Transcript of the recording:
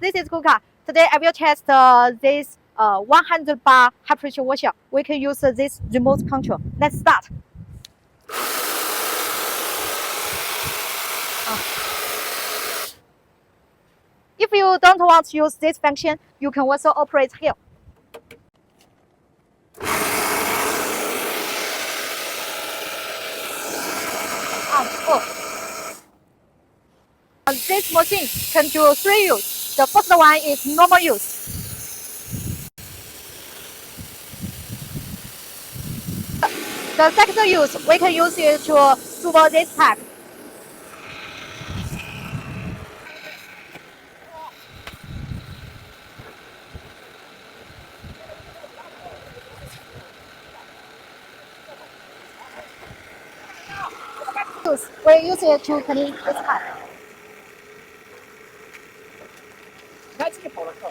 this is Kuka. Today I will test this 100 bar high pressure washer. We can use this remote control. Let's start. If you don't want to use this function, you can also operate here. This machine can do 3 use. The first one is normal use. The second use, we can use it to super this pack. We use it to clean this pack. 你看这个跑了靠，